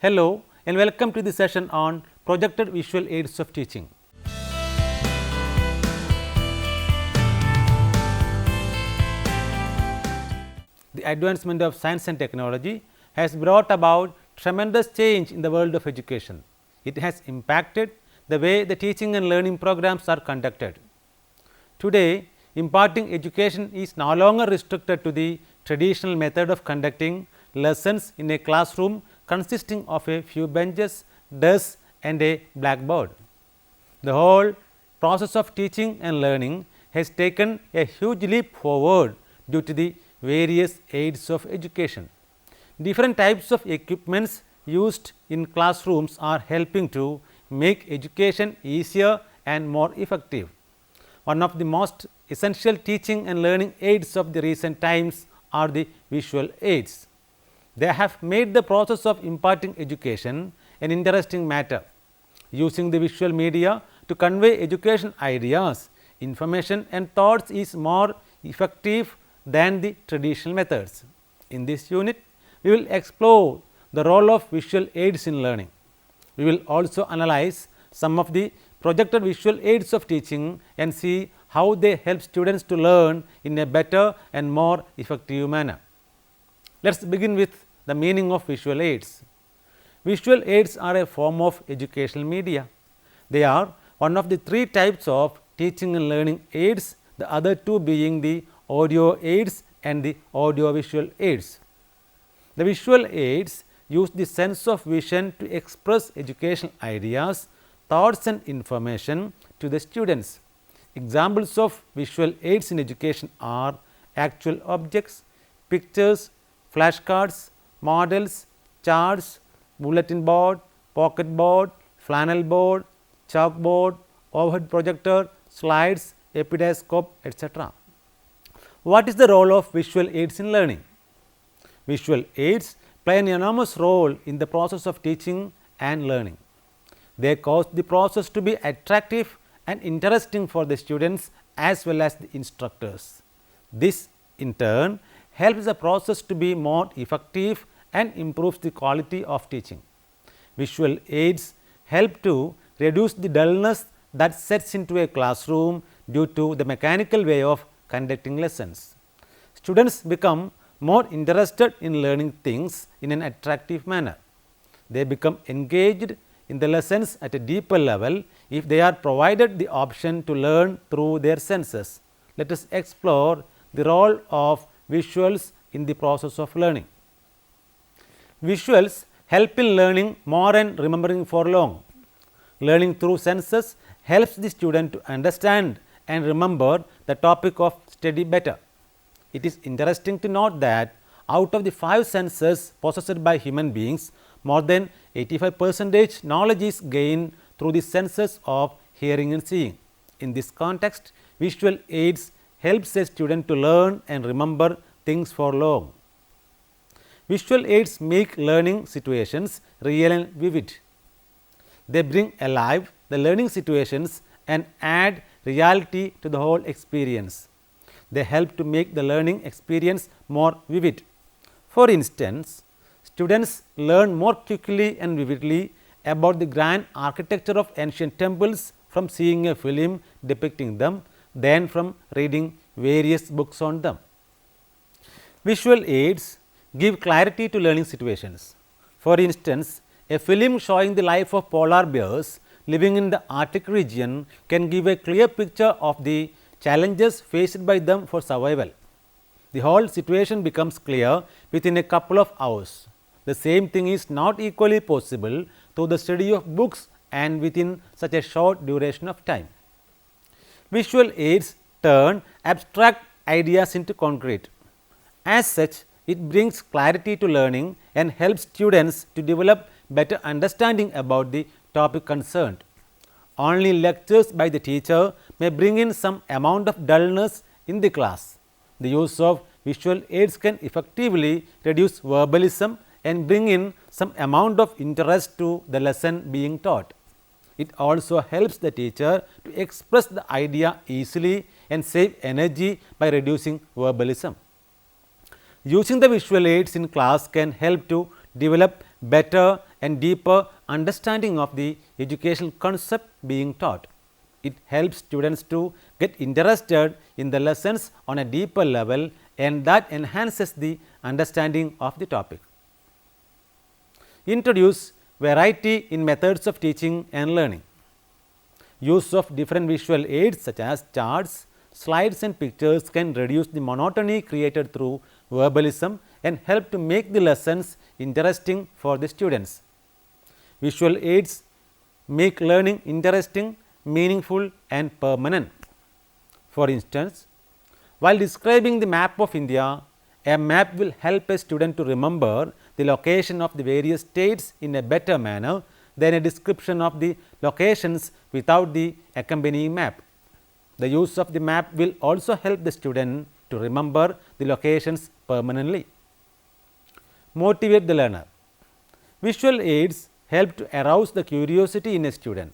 Hello and welcome to the session on projected visual aids of teaching. The advancement of science and technology has brought about tremendous change in the world of education. It has impacted the way the teaching and learning programs are conducted. Today, imparting education is no longer restricted to the traditional method of conducting lessons in a classroom consisting of a few benches, desks and a blackboard. The whole process of teaching and learning has taken a huge leap forward due to the various aids of education. Different types of equipments used in classrooms are helping to make education easier and more effective. One of the most essential teaching and learning aids of the recent times are the visual aids. They have made the process of imparting education an interesting matter. Using the visual media to convey education ideas, information and thoughts is more effective than the traditional methods. In this unit, we will explore the role of visual aids in learning. We will also analyze some of the projected visual aids of teaching and see how they help students to learn in a better and more effective manner. Let us begin with the meaning of visual aids. Visual aids are a form of educational media. They are one of the three types of teaching and learning aids, the other two being the audio aids and the audio visual aids. The visual aids use the sense of vision to express educational ideas, thoughts and information to the students. Examples of visual aids in education are actual objects, pictures, flashcards, models, charts, bulletin board, pocket board, flannel board, chalkboard, overhead projector, slides, epidascope, etc. What is the role of visual aids in learning? Visual aids play an enormous role in the process of teaching and learning. They cause the process to be attractive and interesting for the students as well as the instructors. This in turn helps the process to be more effective and improves the quality of teaching. Visual aids help to reduce the dullness that sets into a classroom due to the mechanical way of conducting lessons. Students become more interested in learning things in an attractive manner. They become engaged in the lessons at a deeper level if they are provided the option to learn through their senses. Let us explore the role of visuals in the process of learning. Visuals help in learning more and remembering for long. Learning through senses helps the student to understand and remember the topic of study better. It is interesting to note that out of the 5 senses possessed by human beings, more than 85% knowledge is gained through the senses of hearing and seeing. In this context, visual aids helps a student to learn and remember things for long. Visual aids make learning situations real and vivid. They bring alive the learning situations and add reality to the whole experience. They help to make the learning experience more vivid. For instance, students learn more quickly and vividly about the grand architecture of ancient temples from seeing a film depicting them than from reading various books on them. Visual aids give clarity to learning situations. For instance, a film showing the life of polar bears living in the Arctic region can give a clear picture of the challenges faced by them for survival. The whole situation becomes clear within a couple of hours. The same thing is not equally possible through the study of books and within such a short duration of time. Visual aids turn abstract ideas into concrete. As such, it brings clarity to learning and helps students to develop better understanding about the topic concerned. Only lectures by the teacher may bring in some amount of dullness in the class. The use of visual aids can effectively reduce verbalism and bring in some amount of interest to the lesson being taught. It also helps the teacher to express the idea easily and save energy by reducing verbalism. Using the visual aids in class can help to develop better and deeper understanding of the educational concept being taught. It helps students to get interested in the lessons on a deeper level, and that enhances the understanding of the topic. Introduce variety in methods of teaching and learning. Use of different visual aids such as charts, slides and pictures can reduce the monotony created through verbalism and help to make the lessons interesting for the students. Visual aids make learning interesting, meaningful and permanent. For instance, while describing the map of India, a map will help a student to remember the location of the various states in a better manner than a description of the locations without the accompanying map. The use of the map will also help the student to remember the locations permanently. Motivate the learner. Visual aids help to arouse the curiosity in a student.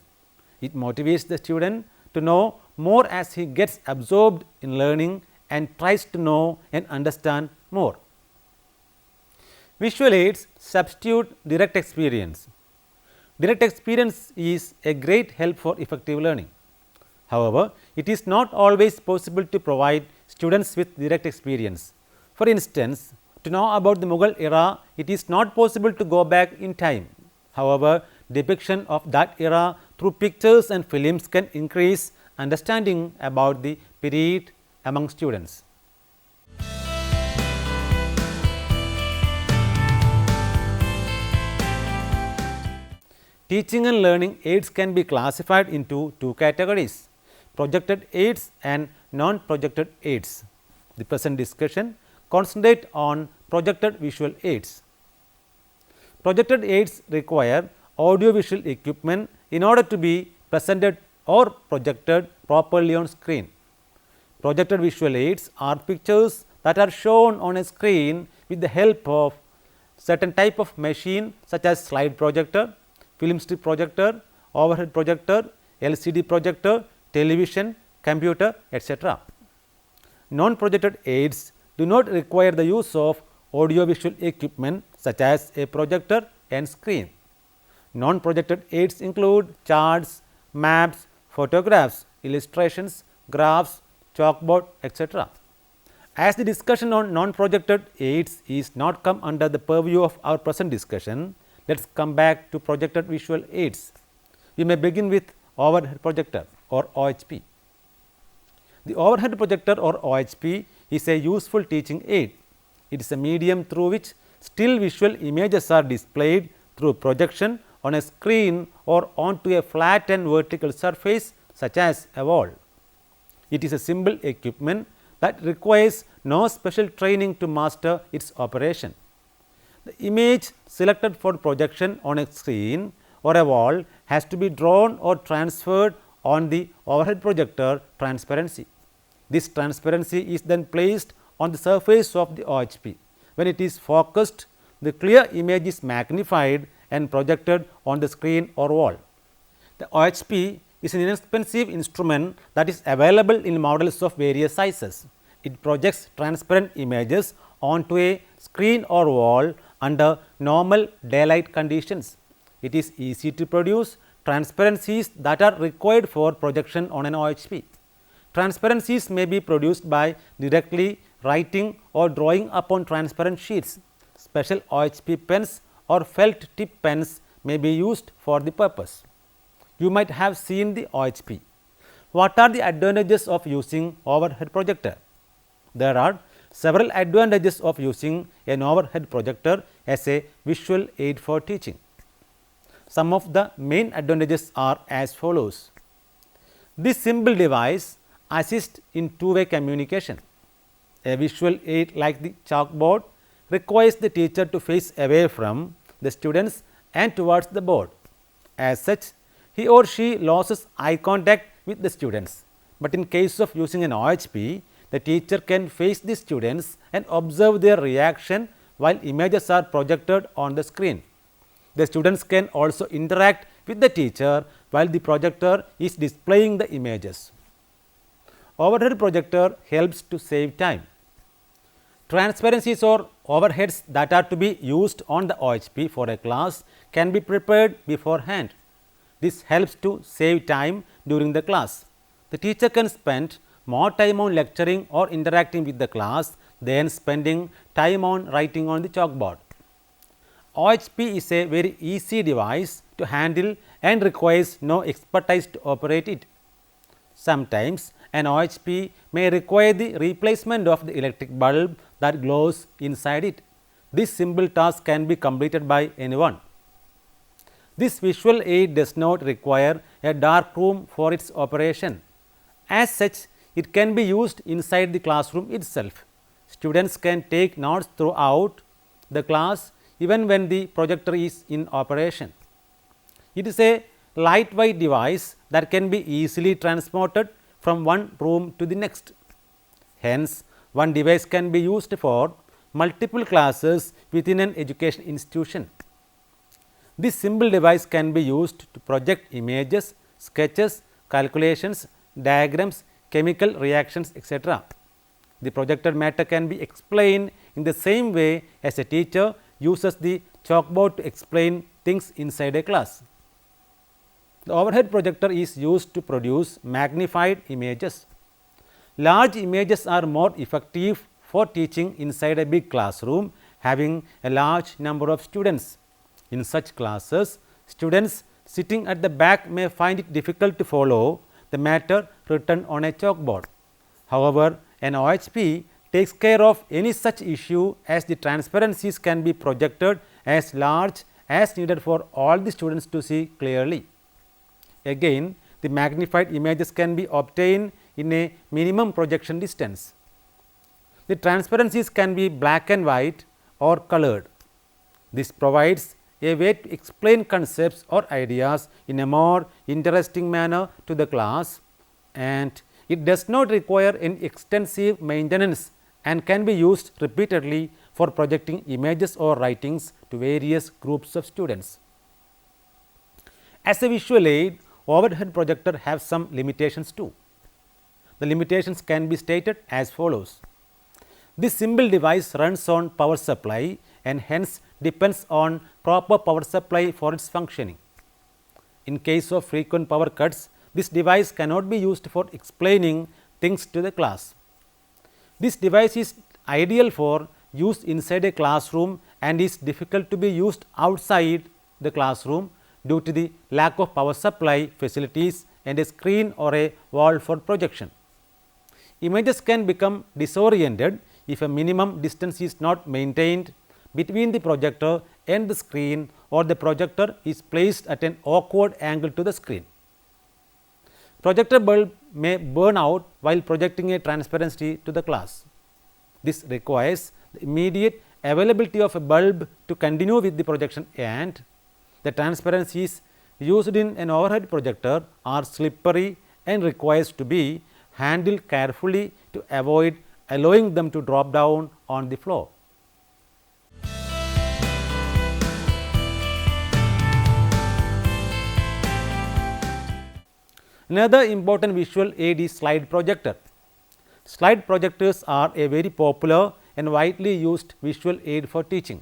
It motivates the student to know more as he gets absorbed in learning and tries to know and understand more. Visual aids substitute direct experience. Direct experience is a great help for effective learning. However, it is not always possible to provide students with direct experience. For instance, to know about the Mughal era, it is not possible to go back in time. However, depiction of that era through pictures and films can increase understanding about the period among students. Teaching and learning aids can be classified into two categories: projected aids and non-projected aids. The present discussion concentrate on projected visual aids. Projected aids require audiovisual equipment in order to be presented or projected properly on screen. Projected visual aids are pictures that are shown on a screen with the help of certain type of machine such as slide projector, film strip projector, overhead projector, LCD projector, television, computer, etc. Non-projected aids do not require the use of audiovisual equipment such as a projector and screen. Non-projected aids include charts, maps, photographs, illustrations, graphs, chalkboard, etc. As the discussion on non-projected aids is not come under the purview of our present discussion, let us come back to projected visual aids. We may begin with overhead projector or OHP. The overhead projector or OHP is a useful teaching aid. It is a medium through which still visual images are displayed through projection on a screen or onto a flat and vertical surface such as a wall. It is a simple equipment that requires no special training to master its operation. The image selected for projection on a screen or a wall has to be drawn or transferred on the overhead projector transparency. This transparency is then placed on the surface of the OHP. When it is focused, the clear image is magnified and projected on the screen or wall. The OHP is an inexpensive instrument that is available in models of various sizes. It projects transparent images onto a screen or wall under normal daylight conditions. It is easy to produce transparencies that are required for projection on an OHP. Transparencies may be produced by directly writing or drawing upon transparent sheets. Special OHP pens or felt tip pens may be used for the purpose. You might have seen the OHP. What are the advantages of using overhead projector? There are several advantages of using an overhead projector as a visual aid for teaching. Some of the main advantages are as follows. This simple device assists in two-way communication. A visual aid like the chalkboard requires the teacher to face away from the students and towards the board. As such, he or she loses eye contact with the students, but in case of using an OHP, the teacher can face the students and observe their reaction while images are projected on the screen. The students can also interact with the teacher while the projector is displaying the images. Overhead projector helps to save time. Transparencies or overheads that are to be used on the OHP for a class can be prepared beforehand. This helps to save time during the class. The teacher can spend more time on lecturing or interacting with the class than spending time on writing on the chalkboard. OHP is a very easy device to handle and requires no expertise to operate it. Sometimes an OHP may require the replacement of the electric bulb that glows inside it. This simple task can be completed by anyone. This visual aid does not require a dark room for its operation. As such, it can be used inside the classroom itself. Students can take notes throughout the class even when the projector is in operation. It is a lightweight device that can be easily transported from one room to the next. Hence, one device can be used for multiple classes within an education institution. This simple device can be used to project images, sketches, calculations, diagrams, chemical reactions, etc. The projected matter can be explained in the same way as a teacher uses the chalkboard to explain things inside a class. The overhead projector is used to produce magnified images. Large images are more effective for teaching inside a big classroom having a large number of students. In such classes, students sitting at the back may find it difficult to follow the matter written on a chalkboard. However, an OHP takes care of any such issue as the transparencies can be projected as large as needed for all the students to see clearly. Again, the magnified images can be obtained in a minimum projection distance. The transparencies can be black and white or colored. This provides a way to explain concepts or ideas in a more interesting manner to the class, and it does not require any extensive maintenance and can be used repeatedly for projecting images or writings to various groups of students. As a visual aid, overhead projector have some limitations too. The limitations can be stated as follows. This simple device runs on power supply and hence depends on proper power supply for its functioning. In case of frequent power cuts, this device cannot be used for explaining things to the class. This device is ideal for use inside a classroom and is difficult to be used outside the classroom due to the lack of power supply facilities and a screen or a wall for projection. Images can become disoriented if a minimum distance is not maintained between the projector and the screen, or the projector is placed at an awkward angle to the screen. Projector bulb may burn out while projecting a transparency to the class. This requires the immediate availability of a bulb to continue with the projection, and the transparencies used in an overhead projector are slippery and requires to be handled carefully to avoid allowing them to drop down on the floor. Another important visual aid is slide projector. Slide projectors are a very popular and widely used visual aid for teaching.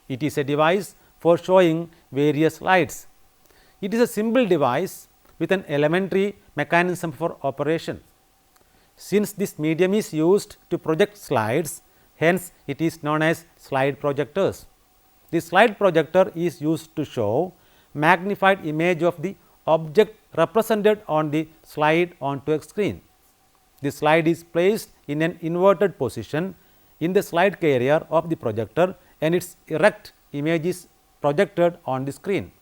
It is a device for showing various slides. It is a simple device with an elementary mechanism for operation. Since this medium is used to project slides, hence it is known as slide projectors. The slide projector is used to show magnified image of the object represented on the slide onto a screen. The slide is placed in an inverted position in the slide carrier of the projector and its erect image is projected on the screen.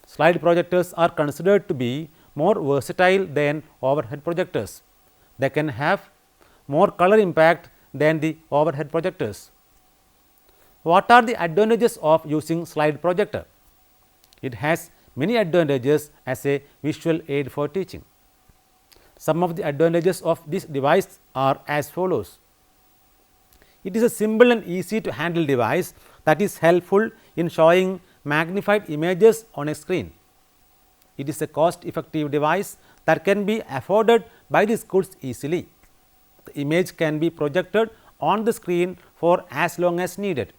Slide projectors are considered to be more versatile than overhead projectors. They can have more color impact than the overhead projectors. What are the advantages of using slide projector? It has many advantages as a visual aid for teaching. Some of the advantages of this device are as follows. It is a simple and easy to handle device that is helpful in showing magnified images on a screen. It is a cost effective device that can be afforded by the schools easily. The image can be projected on the screen for as long as needed.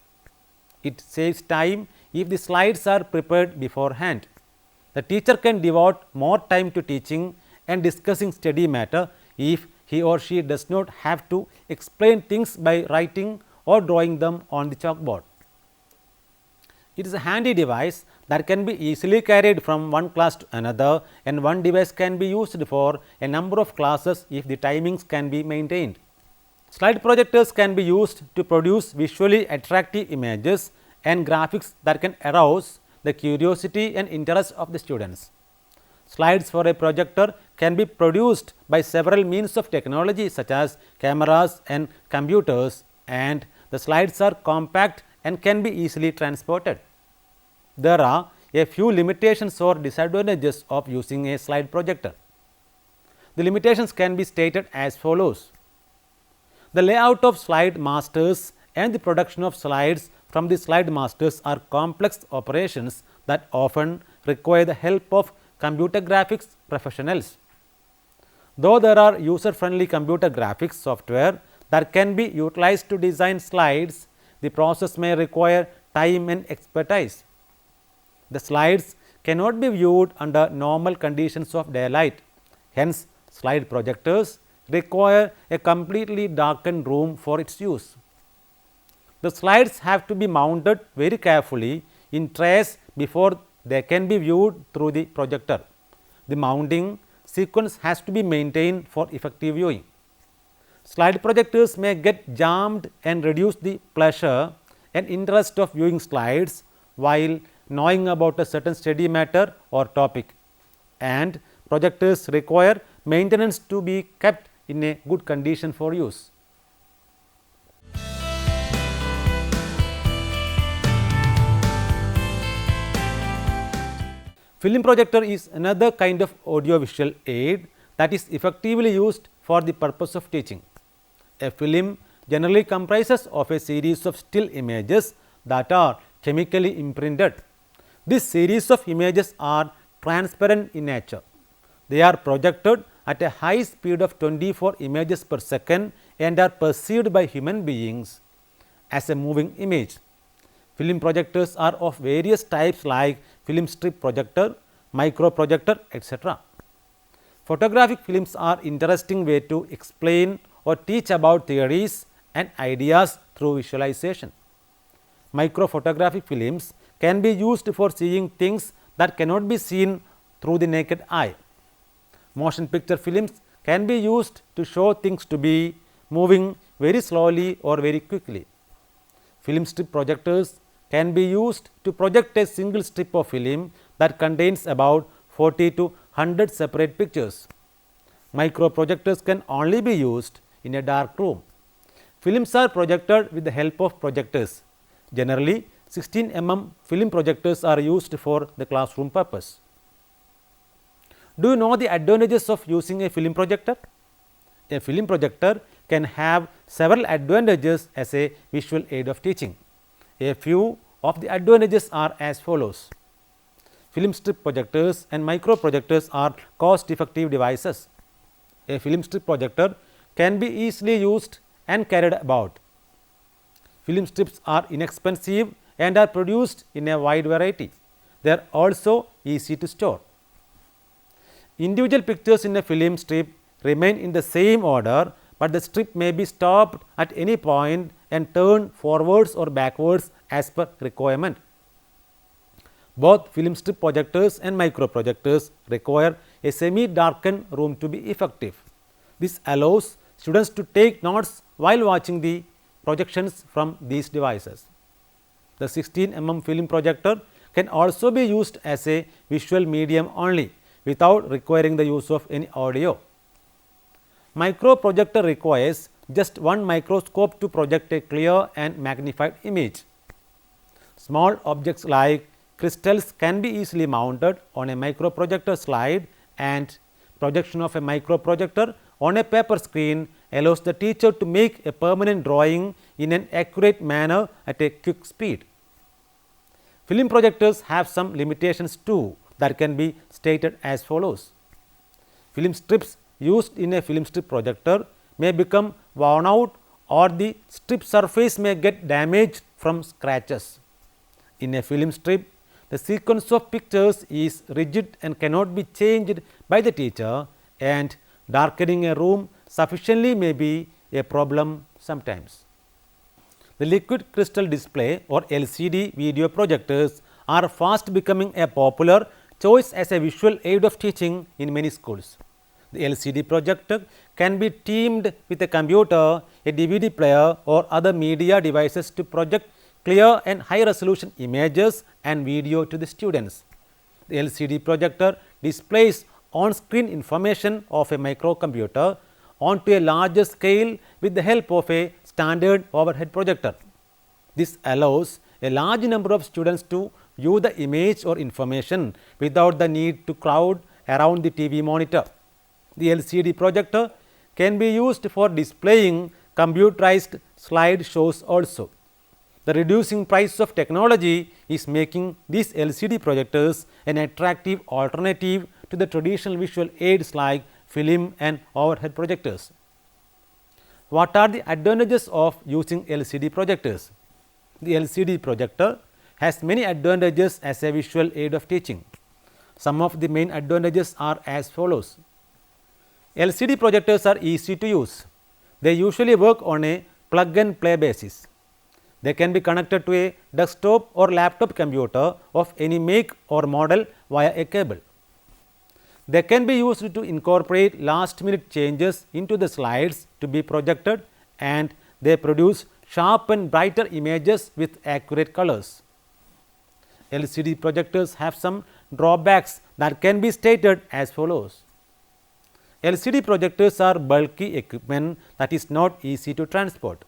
It saves time if the slides are prepared beforehand. The teacher can devote more time to teaching and discussing study matter if he or she does not have to explain things by writing or drawing them on the chalkboard. It is a handy device that can be easily carried from one class to another, and one device can be used for a number of classes if the timings can be maintained. Slide projectors can be used to produce visually attractive images and graphics that can arouse the curiosity and interest of the students. Slides for a projector can be produced by several means of technology such as cameras and computers, and the slides are compact and can be easily transported. There are a few limitations or disadvantages of using a slide projector. The limitations can be stated as follows. The layout of slide masters and the production of slides from the slide masters are complex operations that often require the help of computer graphics professionals. Though there are user friendly computer graphics software that can be utilized to design slides, the process may require time and expertise. The slides cannot be viewed under normal conditions of daylight. Hence, slide projectors require a completely darkened room for its use. The slides have to be mounted very carefully in trays before they can be viewed through the projector. The mounting sequence has to be maintained for effective viewing. Slide projectors may get jammed and reduce the pleasure and interest of viewing slides while knowing about a certain study matter or topic, and projectors require maintenance to be kept in a good condition for use. Film projector is another kind of audiovisual aid that is effectively used for the purpose of teaching. A film generally comprises of a series of still images that are chemically imprinted. This series of images are transparent in nature. They are projected at a high speed of 24 images per second and are perceived by human beings as a moving image. Film projectors are of various types like film strip projector, micro projector, etc. Photographic films are interesting way to explain or teach about theories and ideas through visualization. Microphotographic films can be used for seeing things that cannot be seen through the naked eye. Motion picture films can be used to show things to be moving very slowly or very quickly. Film strip projectors can be used to project a single strip of film that contains about 40 to 100 separate pictures. Micro projectors can only be used in a dark room. Films are projected with the help of projectors. Generally, 16 mm film projectors are used for the classroom purpose. Do you know the advantages of using a film projector? A film projector can have several advantages as a visual aid of teaching. A few of the advantages are as follows. Film strip projectors and micro projectors are cost effective devices. A film strip projector can be easily used and carried about. Film strips are inexpensive and are produced in a wide variety. They are also easy to store. Individual pictures in a film strip remain in the same order, but the strip may be stopped at any point and turned forwards or backwards as per requirement. Both film strip projectors and micro projectors require a semi-darkened room to be effective. This allows students to take notes while watching the projections from these devices. The 16 mm film projector can also be used as a visual medium only without requiring the use of any audio. Micro projector requires just one microscope to project a clear and magnified image. Small objects like crystals can be easily mounted on a micro projector slide, and projection of a micro projector on a paper screen allows the teacher to make a permanent drawing in an accurate manner at a quick speed. Film projectors have some limitations too that can be stated as follows. Film strips used in a film strip projector may become worn out or the strip surface may get damaged from scratches. In a film strip, the sequence of pictures is rigid and cannot be changed by the teacher, and darkening a room sufficiently may be a problem sometimes. The liquid crystal display or LCD video projectors are fast becoming a popular choice as a visual aid of teaching in many schools. The LCD projector can be teamed with a computer, a DVD player or other media devices to project clear and high resolution images and video to the students. The LCD projector displays on-screen information of a microcomputer onto a larger scale with the help of a standard overhead projector. This allows a large number of students to view the image or information without the need to crowd around the TV monitor. The LCD projector can be used for displaying computerized slide shows also. The reducing price of technology is making these LCD projectors an attractive alternative to the traditional visual aids like film and overhead projectors. What are the advantages of using LCD projectors? The LCD projector has many advantages as a visual aid of teaching. Some of the main advantages are as follows. LCD projectors are easy to use. They usually work on a plug and play basis. They can be connected to a desktop or laptop computer of any make or model via a cable. They can be used to incorporate last minute changes into the slides to be projected, and they produce sharp and brighter images with accurate colors. LCD projectors have some drawbacks that can be stated as follows. LCD projectors are bulky equipment that is not easy to transport.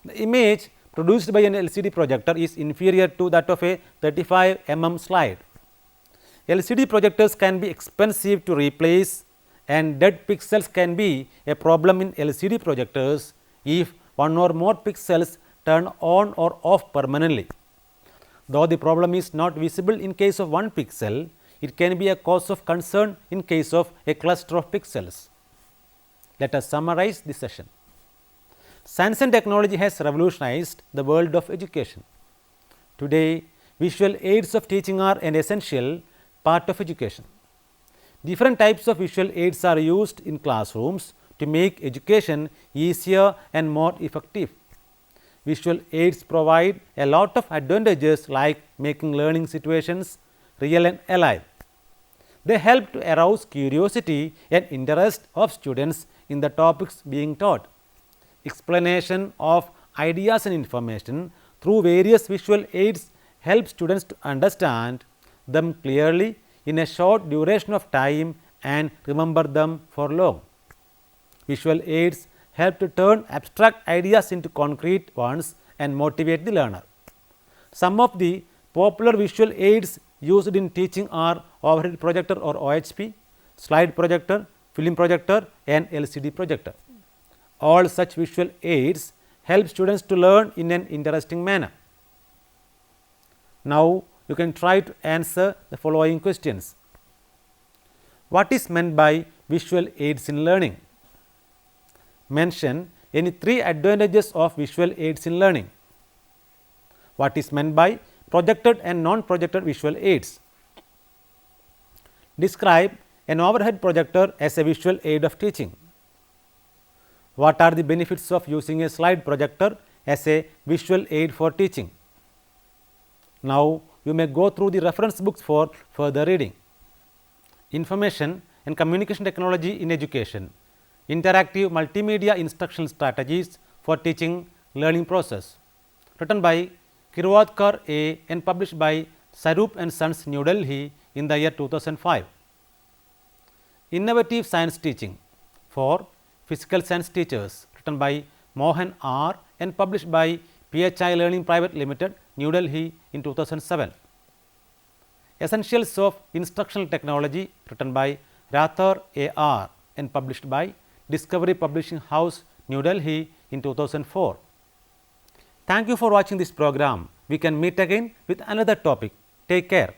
The image produced by an LCD projector is inferior to that of a 35 mm slide. LCD projectors can be expensive to replace, and dead pixels can be a problem in LCD projectors if one or more pixels turn on or off permanently. Though the problem is not visible in case of one pixel, it can be a cause of concern in case of a cluster of pixels. Let us summarize this session. Science and technology has revolutionized the world of education. Today, visual aids of teaching are an essential part of education. Different types of visual aids are used in classrooms to make education easier and more effective. Visual aids provide a lot of advantages like making learning situations real and alive. They help to arouse curiosity and interest of students in the topics being taught. Explanation of ideas and information through various visual aids help students to understand them clearly in a short duration of time and remember them for long. Visual aids help to turn abstract ideas into concrete ones and motivate the learner. Some of the popular visual aids used in teaching are overhead projector or OHP, slide projector, film projector and LCD projector. All such visual aids help students to learn in an interesting manner. Now, you can try to answer the following questions. What is meant by visual aids in learning? Mention any 3 advantages of visual aids in learning. What is meant by projected and non-projected visual aids? Describe an overhead projector as a visual aid of teaching. What are the benefits of using a slide projector as a visual aid for teaching? Now, you may go through the reference books for further reading. Information and communication technology in education, interactive multimedia instructional strategies for teaching learning process, written by Kirwadkar A. and published by Sarup and Sons, New Delhi in the year 2005. Innovative science teaching for physical science teachers, written by Mohan R. and published by PHI Learning Private Limited, New Delhi in 2007. Essentials of instructional technology, written by Rathor A. R. and published by Discovery Publishing House, New Delhi in 2004. Thank you for watching this program. We can meet again with another topic. Take care.